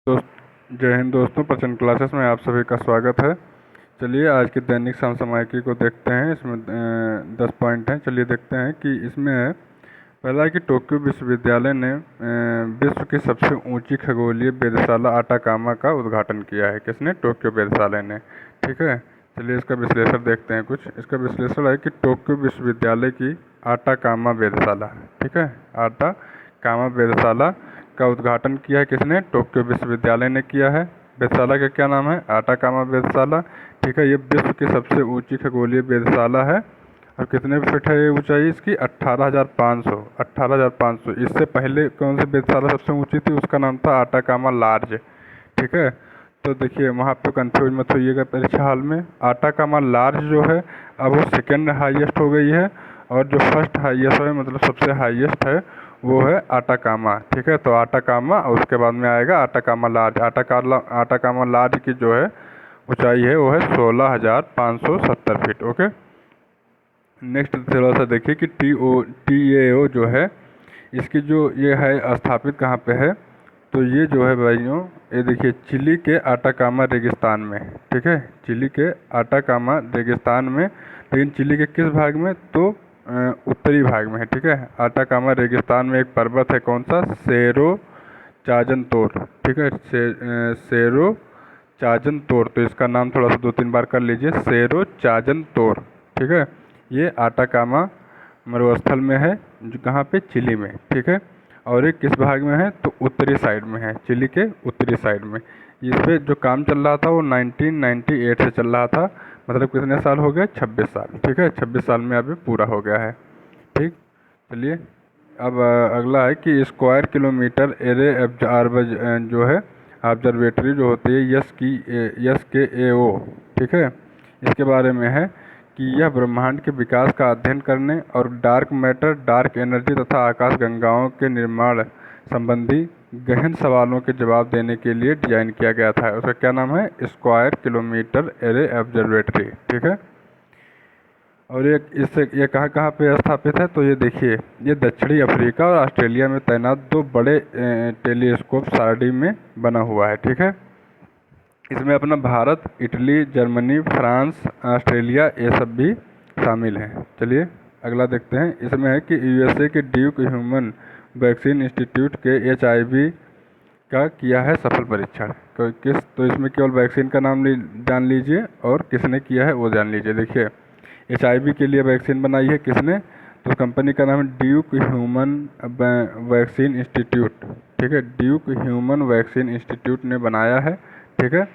जय हिंद दोस्तों, प्रचंड क्लासेस में आप सभी का स्वागत है। चलिए आज की दैनिक समसामयिकी को देखते हैं। इसमें 10 पॉइंट हैं। चलिए देखते हैं कि इसमें है। पहला है कि टोक्यो विश्वविद्यालय ने विश्व की सबसे ऊंची खगोलीय वेधशाला आटाकामा का उद्घाटन किया है। किसने? टोक्यो वेधशाला ने। ठीक है, चलिए इसका विश्लेषण देखते हैं। कुछ इसका विश्लेषण है कि टोक्यो विश्वविद्यालय की आटाकामा वेधशाला, ठीक है, आटाकामा वेधशाला का उद्घाटन किया है। किसने? टोक्यो विश्वविद्यालय ने किया है। वेधशाला का क्या नाम है? आटाकामा वेधशाला। ठीक है, ये विश्व की सबसे ऊंची खगोलीय वेधशाला है। और कितने फीट है ये ऊंचाई इसकी? 18,500। 18,500। इससे पहले कौन सी वेधशाला सबसे ऊंची थी? उसका नाम था आटाकामा लार्ज। ठीक है, तो देखिए वहाँ पे कंफ्यूज मत होइएगा परीक्षा हाल में। आटाकामा लार्ज जो है अब वो सेकेंड हाईएस्ट हो गई है, और जो फर्स्ट हाईएस्ट है, मतलब सबसे हाईएस्ट है, वो है आटाकामा। ठीक है, तो आटाकामा और उसके बाद में आएगा आटाकामा लार्ज। आटाकामा लार्ज की जो है ऊंचाई है वो है 16,570 फीट। ओके, नेक्स्ट थोड़ा सा देखिए कि TAO जो है, इसकी जो ये है स्थापित कहाँ पे है? तो ये जो है भाइयों, ये देखिए चिली के आटाकामा रेगिस्तान में। ठीक है, चिली के आटाकामा रेगिस्तान में। लेकिन चिली के किस भाग में? तो उत्तरी भाग में है। ठीक है, आटाकामा रेगिस्तान में एक पर्वत है, कौन सा? सेरो चाजनतोर। ठीक है, सेरो चाजनतोर। तो इसका नाम थोड़ा सा 2-3 बार कर लीजिए, सेरो चाजनतोर। ठीक है, ये आटाकामा मरुस्थल में है, जो कहाँ पे? चिली में। ठीक है, और ये किस भाग में है? तो उत्तरी साइड में है, चिली के उत्तरी साइड में। इस पे जो काम चल रहा था वो 1998 से चल रहा था। मतलब कितने साल हो गए? 26 साल। ठीक है, 26 साल में अभी पूरा हो गया है। ठीक, चलिए अब अगला है कि स्क्वायर किलोमीटर एरे जो है ऑब्जर्वेटरी जो होती है, SKAO। ठीक है, इसके बारे में है कि यह ब्रह्मांड के विकास का अध्ययन करने और डार्क मैटर, डार्क एनर्जी तथा आकाश गंगाओं के निर्माण संबंधी गहन सवालों के जवाब देने के लिए डिजाइन किया गया था। उसका क्या नाम है? Square kilometre array observatory. ठीक है, और ये कहाँ कहाँ पे स्थापित है? तो ये देखिए, ये दक्षिणी अफ्रीका और ऑस्ट्रेलिया में तैनात 2 बड़े टेलीस्कोप सारणी में बना हुआ है। ठीक है, इसमें अपना Bharat, Italy, Germany, France, Australia, ये सब भी शामिल हैं। चलिए अगला देखते हैं। इसमें है कि USA के ड्यूक ह्यूमन वैक्सीन इंस्टीट्यूट के HIV का किया है सफल परीक्षण। तो इसमें केवल वैक्सीन का नाम जान लीजिए, और किसने किया है वो जान लीजिए। देखिए HIV के लिए वैक्सीन बनाई है किसने? तो कंपनी का नाम है ड्यूक ह्यूमन वैक्सीन इंस्टीट्यूट। ठीक है, ड्यूक ह्यूमन वैक्सीन इंस्टीट्यूट ने बनाया है। ठीक है,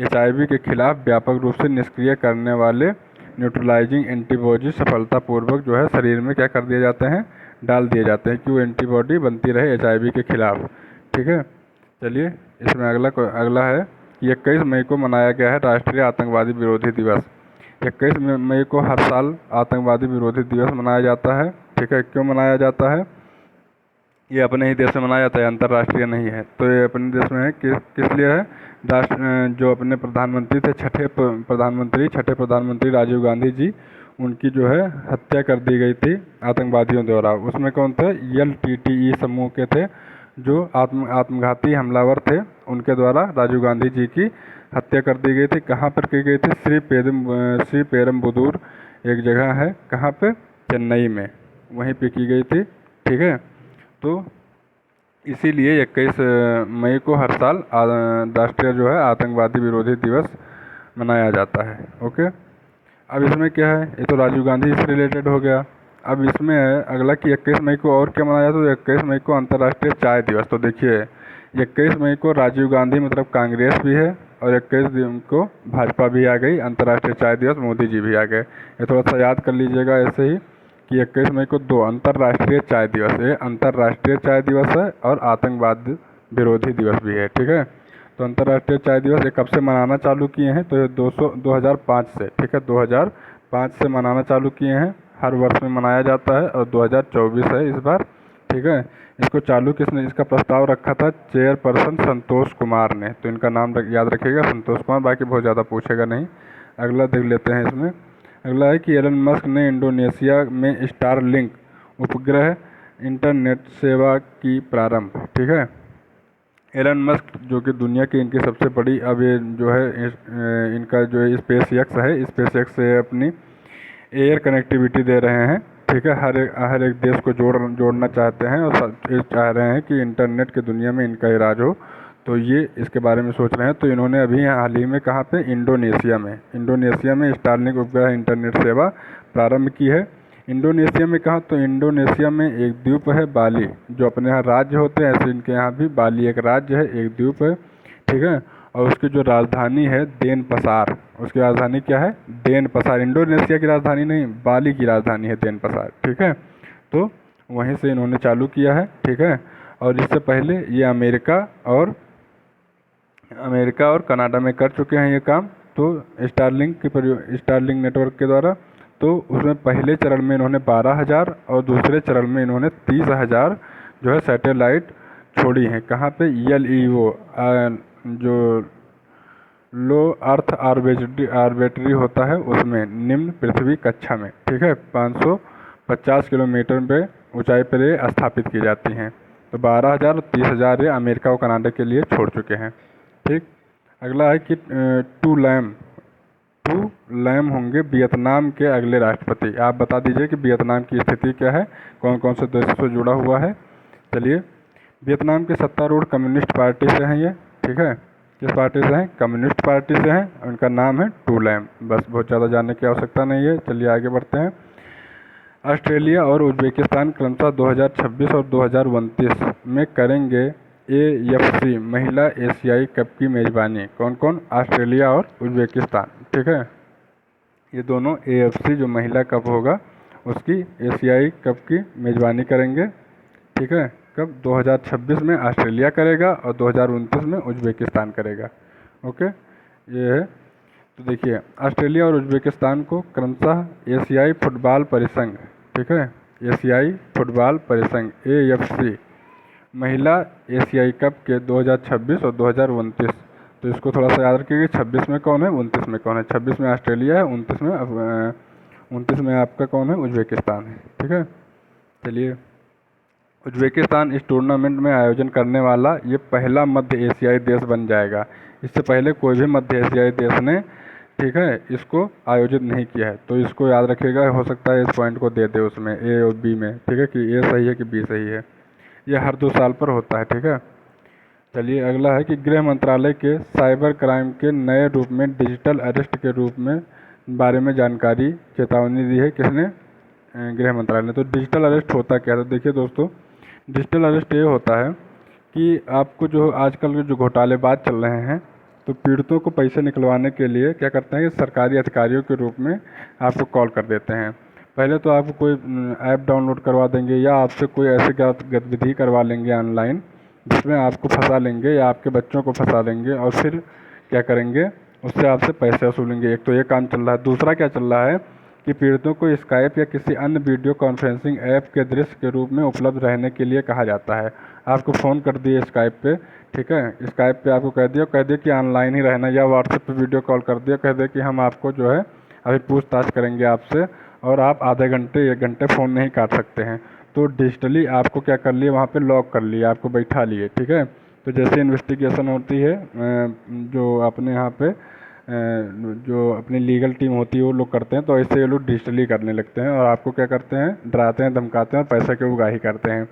HIV के खिलाफ व्यापक रूप से निष्क्रिय करने वाले न्यूट्रलाइजिंग एंटीबॉडी सफलतापूर्वक जो है शरीर में क्या कर दिए जाते हैं? डाल दिए जाते हैं, कि वो एंटीबॉडी बनती रहे HIV के खिलाफ। ठीक है, चलिए इसमें अगला है कि 21 मई को मनाया गया है राष्ट्रीय आतंकवादी विरोधी दिवस। 21 मई को हर साल आतंकवादी विरोधी दिवस मनाया जाता है। ठीक है, क्यों मनाया जाता है? ये अपने ही देश में मनाया जाता है, अंतर्राष्ट्रीय नहीं है। तो ये अपने देश में है, किस लिए है? जो अपने प्रधानमंत्री थे, छठे प्रधानमंत्री राजीव गांधी जी, उनकी जो है हत्या कर दी गई थी आतंकवादियों द्वारा। उसमें कौन थे? LTTE समूह के थे, जो आत्मघाती हमलावर थे। उनके द्वारा राजीव गांधी जी की हत्या कर दी गई थी। कहाँ पर की गई थी? श्री पेरम्बुदूर एक जगह है, कहाँ पे? चेन्नई में, वहीं पे की गई थी। ठीक है, तो इसीलिए 21 मई को हर साल राष्ट्रीय जो है आतंकवादी विरोधी दिवस मनाया जाता है। ओके, अब इसमें क्या है? ये तो राजीव गांधी से रिलेटेड हो गया। अब इसमें है अगला कि 21 मई को और क्या मनाया? तो 21 मई को अंतर्राष्ट्रीय चाय दिवस। तो देखिए 21 मई को राजीव गांधी मतलब कांग्रेस भी है, और 21 दिन को भाजपा भी आ गई। अंतर्राष्ट्रीय चाय दिवस मोदी जी भी आ गए। ये थोड़ा सा याद कर लीजिएगा ऐसे ही कि 21 मई को 2 अंतर्राष्ट्रीय चाय दिवस। ये अंतर्राष्ट्रीय चाय दिवस है और आतंकवाद विरोधी दिवस भी है। ठीक है, तो अंतर्राष्ट्रीय चाय दिवस ये कब से मनाना चालू किए हैं? तो ये 2005 से। ठीक है, 2005 से मनाना चालू किए हैं। हर वर्ष में मनाया जाता है, और 2024 है इस बार। ठीक है, इसको चालू किसने, इसका प्रस्ताव रखा था? चेयरपर्सन संतोष कुमार ने। तो इनका नाम याद रखिएगा, संतोष कुमार। बाकी बहुत ज़्यादा पूछेगा नहीं। अगला देख लेते हैं। इसमें अगला है कि एलन मस्क ने इंडोनेशिया में स्टारलिंक उपग्रह इंटरनेट सेवा की प्रारंभ। ठीक है, एलन मस्क जो कि दुनिया की इनकी सबसे बड़ी अब ये जो है इनका जो है स्पेस एक्स से अपनी एयर कनेक्टिविटी दे रहे हैं। ठीक है, हर एक देश को जोड़ना चाहते हैं और ये चाह रहे हैं कि इंटरनेट की दुनिया में इनका ही राज हो। तो ये इसके बारे में सोच रहे हैं। तो इन्होंने अभी हाल ही में कहाँ पे, इंडोनेशिया में स्टारलिंक उपग्रह इंटरनेट सेवा प्रारंभ की है। इंडोनेशिया में कहाँ, तो इंडोनेशिया में एक द्वीप है बाली, जो अपने यहाँ राज्य होते हैं ऐसे इनके यहाँ भी बाली एक राज्य है, एक द्वीप है। ठीक है, और उसकी जो राजधानी है देनपसार, उसकी राजधानी क्या है, देनपसार। इंडोनेशिया की राजधानी नहीं, बाली की राजधानी है देनपसार। ठीक है, तो वहीं से इन्होंने चालू किया है। ठीक है, और इससे पहले ये अमेरिका और कनाडा में कर चुके हैं ये काम। तो स्टारलिंक नेटवर्क के द्वारा, तो उसमें पहले चरण में इन्होंने 12,000 और दूसरे चरण में इन्होंने 30,000 जो है सैटेलाइट छोड़ी हैं। कहाँ पे, LEO जो लो अर्थ आर्बिट्री होता है उसमें, निम्न पृथ्वी कक्षा में। ठीक है, 550 किलोमीटर पे ऊंचाई पर ये स्थापित की जाती हैं। तो 12,000 और 30,000 ये अमेरिका और कनाडा के लिए छोड़ चुके हैं। ठीक, अगला है कि टू लैम होंगे वियतनाम के अगले राष्ट्रपति। आप बता दीजिए कि वियतनाम की स्थिति क्या है, कौन कौन से देशों से जुड़ा हुआ है। चलिए, वियतनाम के सत्तारूढ़ कम्युनिस्ट पार्टी से हैं ये। ठीक है, किस पार्टी से हैं, कम्युनिस्ट पार्टी से हैं। उनका नाम है टू लैम। बस बहुत ज़्यादा जानने की आवश्यकता नहीं है। चलिए आगे बढ़ते हैं। ऑस्ट्रेलिया और उज्बेकिस्तान क्रमशः 2026 और 2029 में करेंगे AFC महिला एशियाई कप की मेज़बानी। कौन कौन, ऑस्ट्रेलिया और उज्बेकिस्तान। ठीक है, ये दोनों AFC जो महिला कप होगा उसकी एशियाई कप की मेज़बानी करेंगे। ठीक है, कब, 2026 में ऑस्ट्रेलिया करेगा और 2029 में उज्बेकिस्तान करेगा। ओके, ये है। तो देखिए, ऑस्ट्रेलिया और उज्बेकिस्तान को क्रमशः एशियाई फुटबॉल परिसंघ, ठीक है, एशियाई फुटबॉल परिसंघ AFC महिला एशियाई कप के 2026 और 2029, तो इसको थोड़ा सा याद रखिएगा। 26 में कौन है, 29 में कौन है। 26 में ऑस्ट्रेलिया है, 29 में आपका कौन है, उज्बेकिस्तान है। ठीक है, चलिए, उज्बेकिस्तान इस टूर्नामेंट में आयोजन करने वाला ये पहला मध्य एशियाई देश बन जाएगा। इससे पहले कोई भी मध्य एशियाई देश ने, ठीक है, इसको आयोजित नहीं किया है। तो इसको याद रखिएगा, हो सकता है इस पॉइंट को दे दे उसमें A और B में। ठीक है, कि A सही है कि B सही है। ये हर 2 साल पर होता है। ठीक है, चलिए अगला है कि गृह मंत्रालय के साइबर क्राइम के नए रूप में डिजिटल अरेस्ट के रूप में बारे में जानकारी, चेतावनी दी है किसने, गृह मंत्रालय ने। तो डिजिटल अरेस्ट होता क्या है, तो देखिए दोस्तों, डिजिटल अरेस्ट ये होता है कि आपको जो आजकल के जो घोटालेबाज चल रहे हैं, तो पीड़ितों को पैसे निकलवाने के लिए क्या करते हैं कि सरकारी अधिकारियों के रूप में आपको कॉल कर देते हैं। पहले तो आपको कोई ऐप डाउनलोड करवा देंगे या आपसे कोई ऐसी गतिविधि करवा लेंगे ऑनलाइन जिसमें आपको फंसा लेंगे या आपके बच्चों को फंसा लेंगे, और फिर क्या करेंगे, उससे आपसे पैसे वसूलेंगे। एक तो ये काम चल रहा है। दूसरा क्या चल रहा है कि पीड़ितों को स्काइप या किसी अन्य वीडियो कॉन्फ्रेंसिंग ऐप के दृश्य के रूप में उपलब्ध रहने के लिए कहा जाता है। आपको फ़ोन कर दिए स्काइप पे, ठीक है, स्काइप पे आपको कह दिया कि ऑनलाइन ही रहना, या व्हाट्सएप पे वीडियो कॉल कर दिया, कह दिया कि हम आपको जो है अभी पूछताछ करेंगे आपसे और आप आधे घंटे 1 घंटे फ़ोन नहीं काट सकते हैं। तो डिजिटली आपको क्या कर लिए, वहाँ पे लॉक कर लिए, आपको बैठा लिए। ठीक है, तो जैसे इन्वेस्टिगेशन होती है जो अपने यहाँ पे जो अपनी लीगल टीम होती है वो लोग करते हैं, तो ऐसे ये लोग डिजिटली करने लगते हैं और आपको क्या करते हैं, डराते हैं, धमकाते हैं और पैसे की उगाही करते हैं।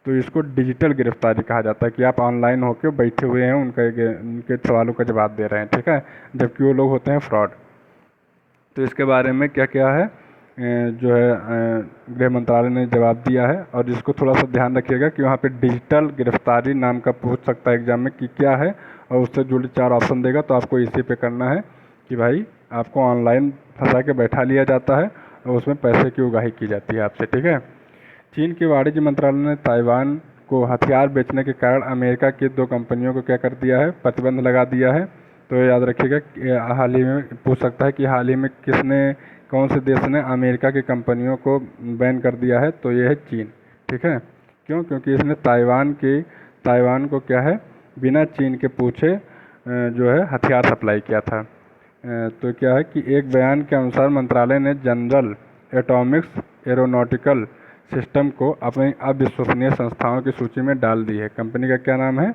तो इसको डिजिटल गिरफ्तारी कहा जाता है कि आप ऑनलाइन होकर बैठे हुए हैं, उनके सवालों का जवाब दे रहे हैं। ठीक है, जबकि वो लोग होते हैं फ्रॉड। तो इसके बारे में क्या क्या है, जो है गृह मंत्रालय ने जवाब दिया है। और इसको थोड़ा सा ध्यान रखिएगा कि वहाँ पे डिजिटल गिरफ्तारी नाम का पूछ सकता है एग्जाम में कि क्या है, और उससे जुड़े 4 ऑप्शन देगा। तो आपको इसी पे करना है कि भाई आपको ऑनलाइन फंसा के बैठा लिया जाता है और उसमें पैसे की उगाही की जाती है आपसे। ठीक है, चीन के वाणिज्य मंत्रालय ने ताइवान को हथियार बेचने के कारण अमेरिका की 2 कंपनियों को क्या कर दिया है, प्रतिबंध लगा दिया है। तो याद रखिएगा, हाल ही में पूछ सकता है कि हाल ही में कौन से देश ने अमेरिका की कंपनियों को बैन कर दिया है, तो ये है चीन। ठीक है, क्यों, क्योंकि इसने ताइवान को क्या है, बिना चीन के पूछे जो है हथियार सप्लाई किया था। तो क्या है कि एक बयान के अनुसार मंत्रालय ने जनरल एटॉमिक्स एरोनॉटिकल सिस्टम को अपनी अविश्वसनीय संस्थाओं की सूची में डाल दी है। कंपनी का क्या नाम है,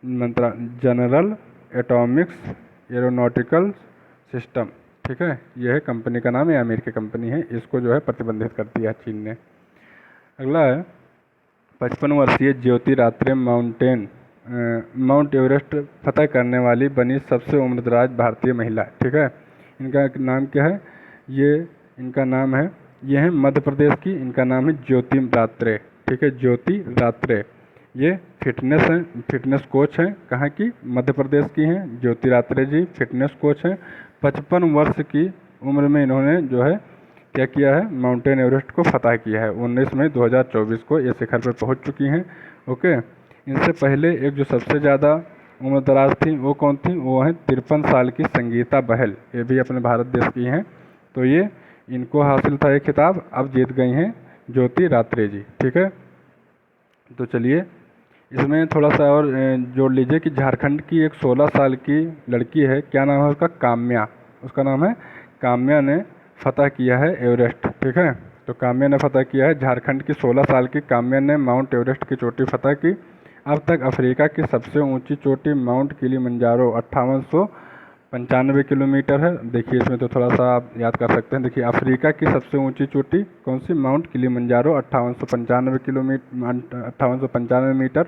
जनरल एटॉमिक्स एरोनॉटिकल सिस्टम, ठीक है। यह है कंपनी का नाम, ये अमेरिकी कंपनी है, इसको जो है प्रतिबंधित कर दिया चीन ने। अगला है 55 वर्षीय ज्योति रात्रे माउंट एवरेस्ट फतह करने वाली बनी सबसे उम्रदराज भारतीय महिला, ठीक है। इनका नाम क्या है, इनका नाम है, ये है मध्य प्रदेश की, इनका नाम है ज्योति रात्रे, ठीक है, ज्योति रात्रे। ये फिटनेस कोच हैं, कहाँ की, मध्य प्रदेश की हैं। ज्योति रात्रे जी फिटनेस कोच हैं। 55 वर्ष की उम्र में इन्होंने जो है क्या किया है, माउंटेन एवरेस्ट को फतह किया है। 19 मई 2024 को ये शिखर पर पहुंच चुकी हैं। ओके, इनसे पहले एक जो सबसे ज़्यादा उम्रदराज थी वो कौन थी, वो है 53 साल की संगीता बहल, ये भी अपने भारत देश की हैं। तो ये इनको हासिल था ये खिताब, अब जीत गई हैं ज्योति रात्रे जी, ठीक है। तो चलिए इसमें थोड़ा सा और जोड़ लीजिए कि झारखंड की एक 16 साल की लड़की है, क्या नाम है उसका, काम्या, उसका नाम है काम्या, ने फतह किया है एवरेस्ट, ठीक है। तो काम्या ने फतह किया है, झारखंड की 16 साल की काम्या ने माउंट एवरेस्ट की चोटी फतह की। अब तक अफ्रीका की सबसे ऊंची चोटी माउंट किलिमंजारो 5895 किलोमीटर है। देखिए इसमें तो थोड़ा सा आप याद कर सकते हैं। देखिए अफ्रीका की सबसे ऊंची चोटी कौन सी, माउंट किलिमंजारो 5895 मीटर।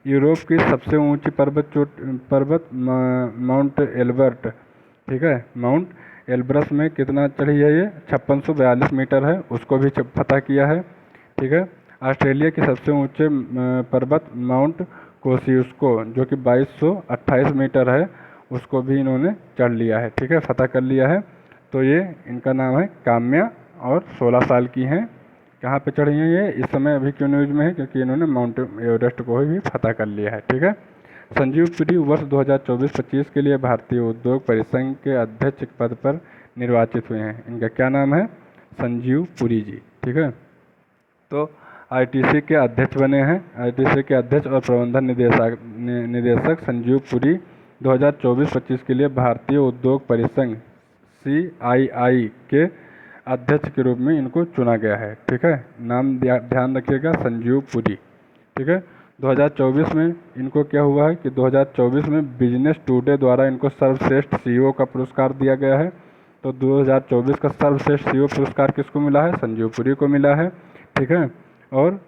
यूरोप की सबसे ऊंची पर्वत माउंट एल्बर्ट, ठीक है, माउंट एल्ब्रस में कितना चढ़ी है ये, 5642 मीटर है, उसको भी फतह किया है, ठीक है। ऑस्ट्रेलिया के सबसे ऊंचे पर्वत माउंट कोसियुस्को जो कि 2228 मीटर है, उसको भी इन्होंने चढ़ लिया है, ठीक है, फतह कर लिया है। तो ये इनका नाम है काम्या और 16 साल की हैं। कहाँ पे चढ़ी हैं ये, इस समय अभी क्यों न्यूज़ में है, क्योंकि इन्होंने माउंट एवरेस्ट को भी फतह कर लिया है, ठीक है। संजीव पुरी वर्ष 2024-25 के लिए भारतीय उद्योग परिसंघ के अध्यक्ष पद पर निर्वाचित हुए हैं। इनका क्या नाम है, संजीव पुरी जी, ठीक है। तो आईटीसी के अध्यक्ष बने हैं, आईटीसी के अध्यक्ष और प्रबंधन निदेशक संजीव पुरी 2024-25 के लिए भारतीय उद्योग परिसंघ CII के अध्यक्ष के रूप में इनको चुना गया है, ठीक है। नाम ध्यान रखिएगा, संजीव पुरी, ठीक है। 2024 में इनको क्या हुआ है कि 2024 में बिजनेस टुडे द्वारा इनको सर्वश्रेष्ठ CEO का पुरस्कार दिया गया है। तो 2024 का सर्वश्रेष्ठ CEO पुरस्कार किसको मिला है, संजीव पुरी को मिला है, ठीक है। और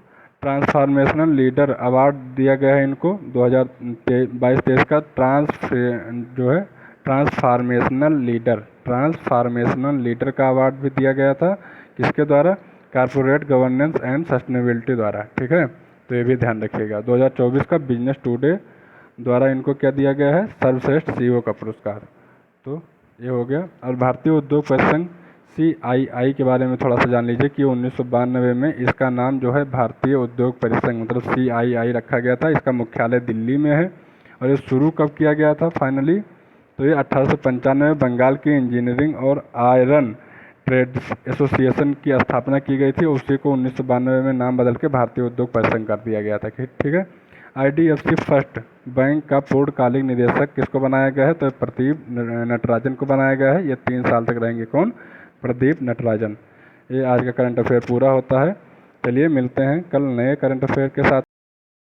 ट्रांसफॉर्मेशनल लीडर अवार्ड दिया गया है इनको 2022-23 का ट्रांसफॉर्मेशनल लीडर का अवार्ड भी दिया गया था, किसके द्वारा, कारपोरेट गवर्नेंस एंड सस्टेनेबिलिटी द्वारा, ठीक है। तो ये भी ध्यान रखिएगा। 2024 का बिजनेस टुडे द्वारा इनको क्या दिया गया है, सर्वश्रेष्ठ CEO का पुरस्कार। तो ये हो गया। और भारतीय उद्योग परिसंघ CII के बारे में थोड़ा सा जान लीजिए कि 1992 में इसका नाम जो है भारतीय उद्योग परिसंघ मतलब CII रखा गया था। इसका मुख्यालय दिल्ली में है। और ये शुरू कब किया गया था फाइनली, तो ये 1895 में बंगाल की इंजीनियरिंग और आयरन ट्रेड्स एसोसिएशन की स्थापना की गई थी। उसी को 1992 में नाम बदल के भारतीय उद्योग परिसंघ कर दिया गया था, ठीक है। IDFC फर्स्ट बैंक का पूर्णकालिक निदेशक किसको बनाया गया है, तो प्रदीप नटराजन को बनाया गया है। ये 3 साल तक रहेंगे, कौन, प्रदीप नटराजन। ये आज का करंट अफेयर पूरा होता है। चलिए मिलते हैं कल नए करंट अफेयर के साथ।